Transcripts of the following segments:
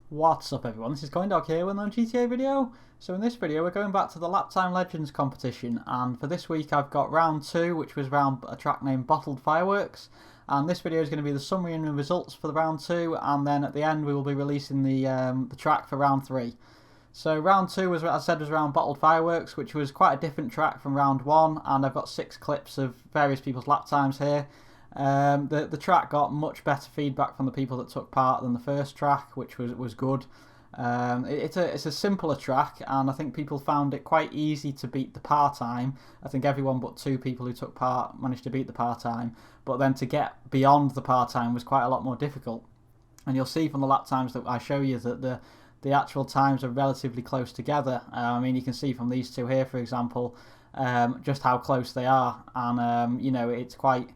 What's up everyone, this is CoyneDawg here with another GTA video. So in this video we're going back to the Lap Time Legends competition, and for this week I've got round 2, which was round a track named Bottled Fireworks, and this video is going to be the summary and the results for the round 2, and then at the end we will be releasing the track for round 3. So round 2 was, as I said, was round Bottled Fireworks, which was quite a different track from round 1, and I've got 6 clips of various people's lap times here. The track got much better feedback from the people that took part than the first track, which was good. It's a simpler track, and I think people found it quite easy to beat the par time. I think everyone but 2 people who took part managed to beat the par time, but then to get beyond the par time was quite a lot more difficult. And you'll see from the lap times that I show you that the actual times are relatively close together. I mean, you can see from these two here, for example, just how close they are, and you know, it's quite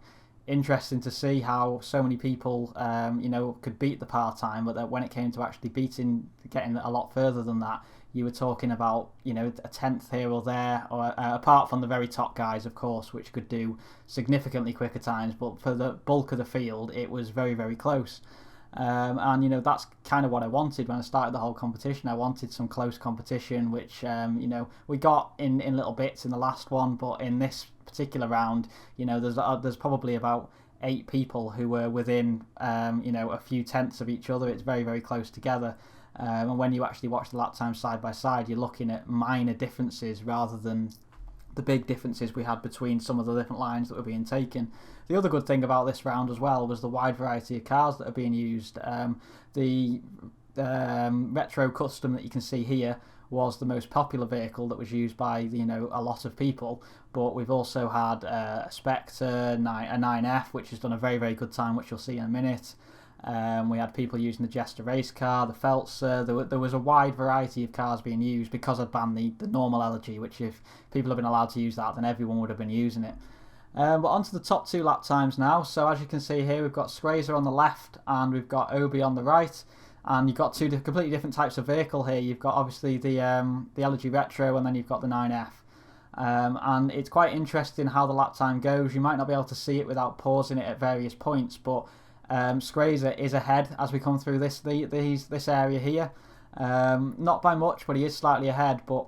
interesting to see how so many people you know, could beat the par time, but that when it came to actually getting a lot further than that, you were talking about, you know, a tenth here or there, or apart from the very top guys, of course, which could do significantly quicker times, but for the bulk of the field it was very, very close. And you know, that's kind of what I wanted when I started the whole competition. I wanted some close competition, which you know, we got in little bits in the last one, but in this particular round, you know, there's probably about 8 people who were within you know, a few tenths of each other. It's very, very close together, and when you actually watch the lap time side by side, you're looking at minor differences rather than the big differences we had between some of the different lines that were being taken. The other good thing about this round as well was the wide variety of cars that are being used. The retro custom that you can see here was the most popular vehicle that was used by, you know, a lot of people, but we've also had a Spectre, a 9F, which has done a very, very good time, which you'll see in a minute. We had people using the Jester race car, the Feltzer. There was a wide variety of cars being used because I'd banned the normal elegy, which if people had been allowed to use that, then everyone would have been using it. But on to the top 2 lap times now. So as you can see here, we've got Scrazor on the left and we've got Obi on the right. And you've got 2 completely different types of vehicle here. You've got obviously the elegy retro, and then you've got the 9F. And it's quite interesting how the lap time goes. You might not be able to see it without pausing it at various points, but Scrazor is ahead as we come through this area here. Not by much, but he is slightly ahead. But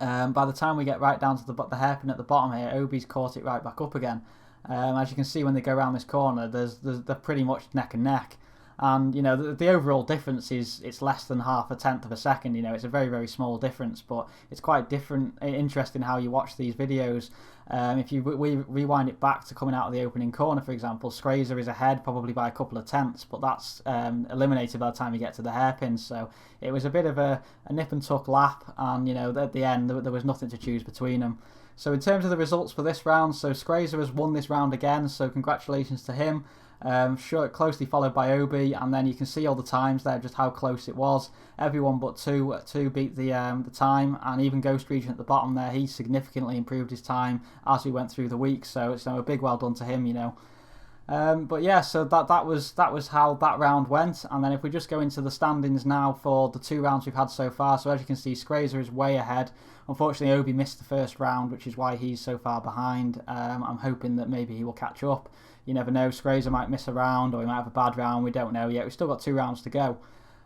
by the time we get right down to the hairpin at the bottom here, Obi's caught it right back up again. As you can see, when they go around this corner, they're pretty much neck and neck. And you know, the overall difference is it's less than half a tenth of a second. You know, it's a very, very small difference, but it's quite interesting how you watch these videos. If you rewind it back to coming out of the opening corner, for example, Scrazor is ahead probably by a couple of tenths, but that's eliminated by the time you get to the hairpins. So it was a bit of a nip and tuck lap, and you know, at the end there was nothing to choose between them. So in terms of the results for this round, so Scrazor has won this round again, so congratulations to him. Closely followed by Obi, and then you can see all the times there, just how close it was. Everyone but two beat the time, and even Ghost Region at the bottom there, he significantly improved his time as we went through the week. So it's a big well done to him, you know. But yeah, so that was how that round went. And then if we just go into the standings now for the 2 rounds we've had so far, so as you can see, Scrazor is way ahead. Unfortunately, Obi missed the first round, which is why he's so far behind. I'm hoping that maybe he will catch up. You never know, Scrazor might miss a round, or he might have a bad round. We don't know yet. We've still got 2 rounds to go.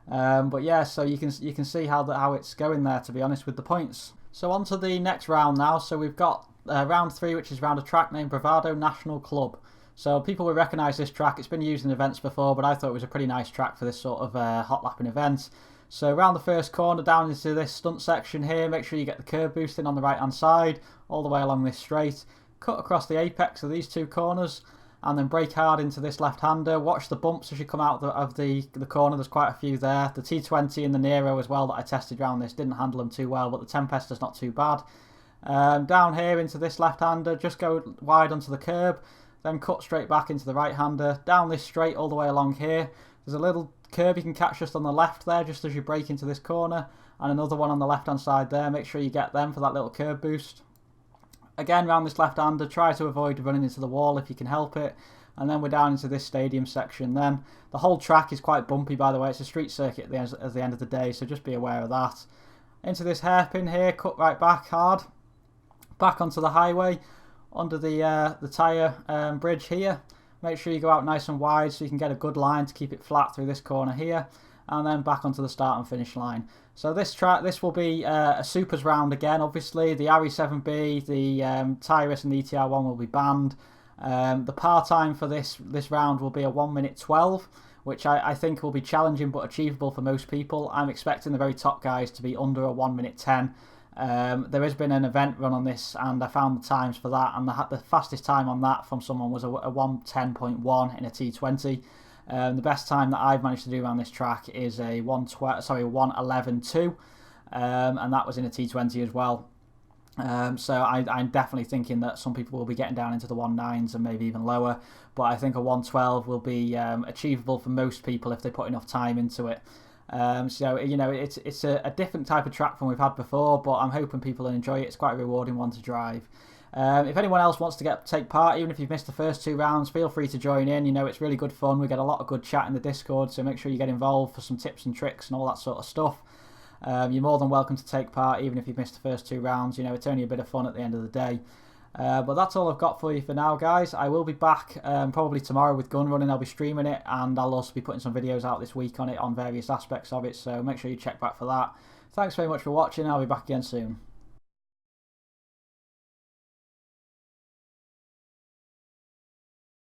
But yeah, so you can see how it's going there, to be honest, with the points. So on to the next round now. So we've got round 3, which is round a track named Bravado National Club. So people will recognise this track. It's been used in events before, but I thought it was a pretty nice track for this sort of hot lapping event. So around the first corner, down into this stunt section here, make sure you get the curb boost in on the right hand side, all the way along this straight. Cut across the apex of these 2 corners, and then brake hard into this left-hander. Watch the bumps as you come out of the corner. There's quite a few there. The T20 and the Nero as well that I tested around this didn't handle them too well, but the Tempesta's not too bad. Down here into this left-hander, just go wide onto the curb, then cut straight back into the right-hander. Down this straight all the way along here. There's a little curb you can catch just on the left there, just as you brake into this corner, and another one on the left-hand side there. Make sure you get them for that little curb boost. Again, round this left-hander, try to avoid running into the wall if you can help it. And then we're down into this stadium section then. The whole track is quite bumpy, by the way. It's a street circuit at the end of the day, so just be aware of that. Into this hairpin here, cut right back hard. Back onto the highway, under the tyre bridge here. Make sure you go out nice and wide so you can get a good line to keep it flat through this corner here. and then back onto the start and finish line. So this will be a supers round again. Obviously, the RE7B, the Tyrus, and the ETR1 will be banned. The par time for this round will be a 1 minute 12, which I think will be challenging but achievable for most people. I'm expecting the very top guys to be under a 1 minute 10. There has been an event run on this, and I found the times for that, and the fastest time on that from someone was a 1:10.1 in a T20. The best time that I've managed to do around this track is a 1:11.2, and that was in a T20 as well. So I'm definitely thinking that some people will be getting down into the 1.9s and maybe even lower, but I think a 1:12 will be achievable for most people if they put enough time into it. So you know, it's a different type of track from we've had before, but I'm hoping people will enjoy it. It's quite a rewarding one to drive. If anyone else wants to take part, even if you've missed the first 2 rounds, feel free to join in. You know, it's really good fun. We get a lot of good chat in the Discord, so make sure you get involved for some tips and tricks and all that sort of stuff. You're more than welcome to take part, even if you've missed the first 2 rounds. You know, it's only a bit of fun at the end of the day. But that's all I've got for you for now, guys. I will be back probably tomorrow with gun running. I'll be streaming it, and I'll also be putting some videos out this week on it, on various aspects of it, so make sure you check back for that. Thanks very much for watching. I'll be back again soon.